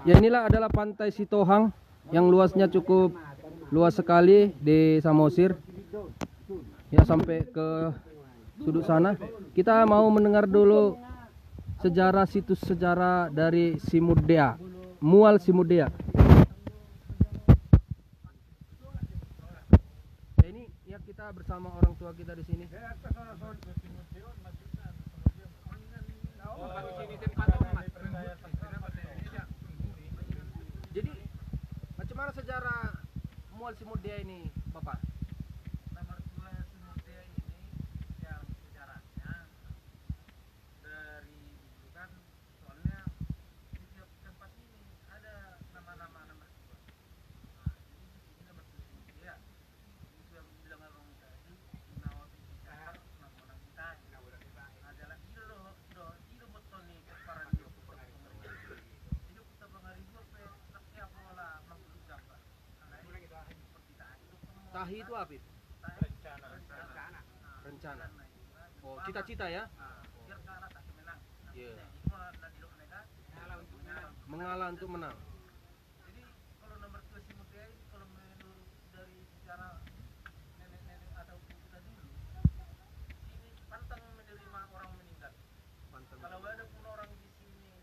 Ya, inilah adalah pantai Sitohang yang luasnya cukup luas sekali di Samosir. Ya, sampai ke sudut sana. Kita mau mendengar dulu sejarah situs sejarah dari Simudea, Mual Simudea. Ya, ini ya kita bersama orang tua kita di sini. Jadi macam mana sejarah Mual Simudea ini, Bapak? Nomor 2 Simudea ini yang sejarahnya dari dulu kan, soalnya di tiap tempat ini ada nama-nama nomor 2. Nah, ini nomor 2 Simudea. Itu yang bilang orang tadi, nama bicara, nama kita. Adalah ilo betul nih para dia hidup kita bangaribu apa pola mangkuk gambar. Tahi itu apa itu? Rencana. Oh, cita-cita ya? Iya. Mengalah untuk menang. Jadi kalau nomor 2 Simudea ini kalau menurut dari sejarah nenek-nenek atau kita dulu, ini pantang menerima orang meninggal. Kalau ada pun orang di sini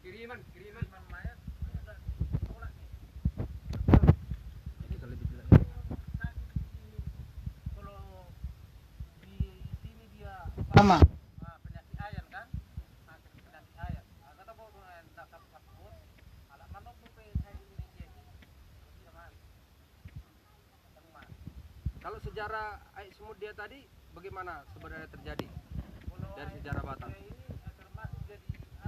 kiriman mayat, enggak tolak nih. Kita lebih jelas. Kalau di sini dia sama penyakit ayan kan, penyakit ayan. Kata bawa dengan dasar takut, alat mana pun saya ini jadi jangan. Kalau sejarah Aik Simudea tadi bagaimana sebenarnya terjadi dari sejarah Batak?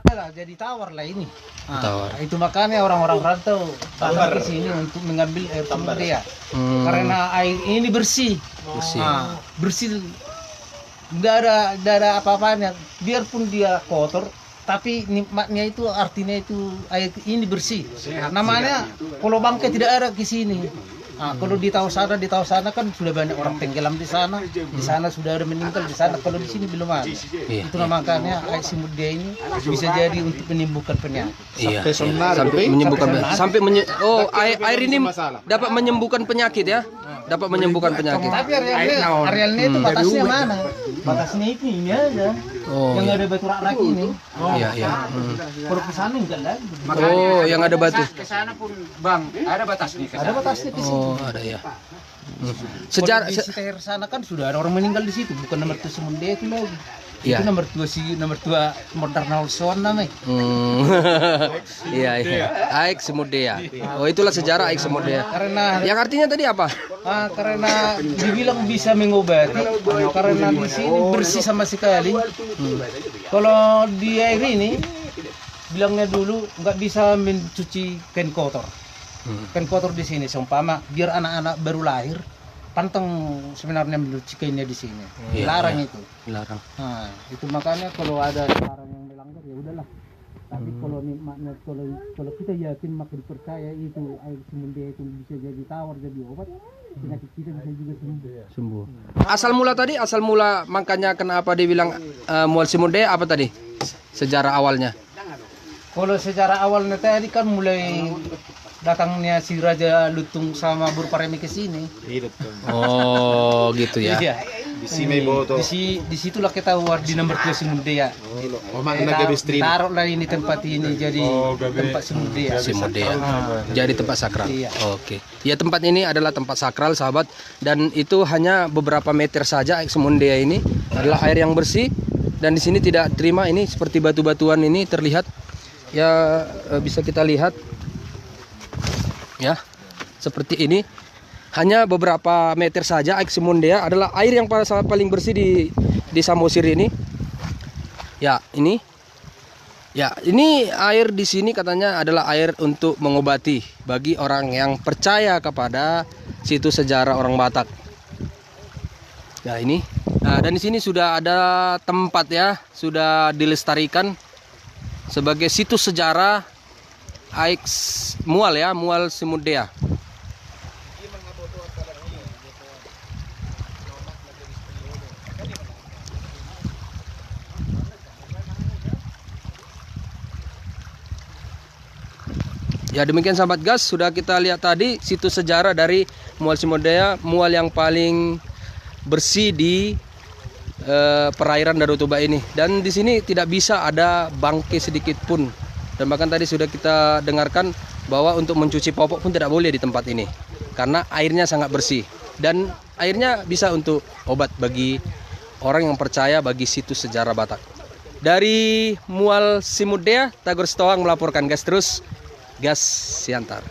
Jadi tawar lah ini. Nah, Tawar. itu makanya orang-orang rantau datang ke sini untuk mengambil air Simudea. Karena air ini bersih. Bersih. Nah, bersih. Nggak ada apa-apanya. Biarpun dia kotor, tapi nikmatnya itu artinya itu air ini bersih. Namanya Pulau Bangkai tidak ada di sini. Nah, kalau di tahu sana kan sudah banyak orang tenggelam di sana. Di sana sudah ada meninggal di sana. Kalau di sini belum ada. Iya. Itu makanya air Simudea ini bisa jadi untuk menyembuhkan penyakit. Iya. Sampai menyembuhkan. Oh, air ini dapat menyembuhkan penyakit ya? Dapat menyembuhkan penyakit. Tapi arealnya itu batasnya mana? Batasnya ini aja. Oh, Yang iya. ada batu rak ini. Iya, iya. Kalau ke sana enggak lagi. Oh, yang ada batu. Ke sana pun Bang, ada batasnya. Ada batasnya di sini. Oh, ada ya. Sejarah Sejarah di sekitar sana kan sudah ada orang meninggal di situ, bukan nomor 2 Simudea itu lagi. Iya. Itu nomor 2 Modern Son namanya. Iya, iya. Aik Simudea. Oh, itulah sejarah Aik Simudea. Karena Yang artinya tadi apa? karena dibilang bisa mengobati karena di sini bersih sama sekali. Kalau di air ini bilangnya dulu nggak bisa mencuci kain kotor. Kain kotor di sini seumpama biar anak-anak baru lahir pantang sebenarnya mencuci kainnya di sini. Iya, Dilarang iya. itu. Dilarang. Nah, itu makanya kalau ada sekarang yang melanggar ya udahlah. Tapi kalau nikmatnya kalau kita yakin makin percaya itu air Simudea itu bisa jadi tawar jadi obat, penyakit kita bisa juga sembuh. Sembuh. Asal mula makanya kenapa dibilang Mual Simudea apa tadi? Sejarah awalnya. Kalau sejarah awalnya tadi kan mulai datangnya si Raja Lutung sama Burparemi ke sini. Oh, gitu ya. Iya. Di sini boto. Di situlah kita war di nomor 2 Simudea. Oh, makna gabistrin. Taruhlah ini tempat ini jadi tempat Simudea. Simudea. Jadi tempat sakral. Iya. Oke. Ya, tempat ini adalah tempat sakral, sahabat, dan itu hanya beberapa meter saja. Aik Simudea ini adalah air yang bersih dan di sini tidak terima ini seperti batu-batuan ini terlihat. Ya, bisa kita lihat. Ya. Seperti ini. Hanya beberapa meter saja. Aik Simudea adalah air yang paling bersih di Samosir ini. Ya, ini. Ya, ini air di sini katanya adalah air untuk mengobati bagi orang yang percaya kepada situs sejarah orang Batak. Ya, ini. Nah, dan di sini sudah ada tempat ya, sudah dilestarikan sebagai situs sejarah Aik Mual ya, Mual Simudea. Ya demikian sahabat gas, sudah kita lihat tadi situs sejarah dari Mual Simodea, mual yang paling bersih di perairan Danau Toba ini. Dan di sini tidak bisa ada bangkai sedikit pun. Dan bahkan tadi sudah kita dengarkan bahwa untuk mencuci popok pun tidak boleh di tempat ini karena airnya sangat bersih dan airnya bisa untuk obat bagi orang yang percaya bagi situs sejarah Batak. Dari Mual Simodea, Tagor Setoang melaporkan. Gas terus, gas siantar.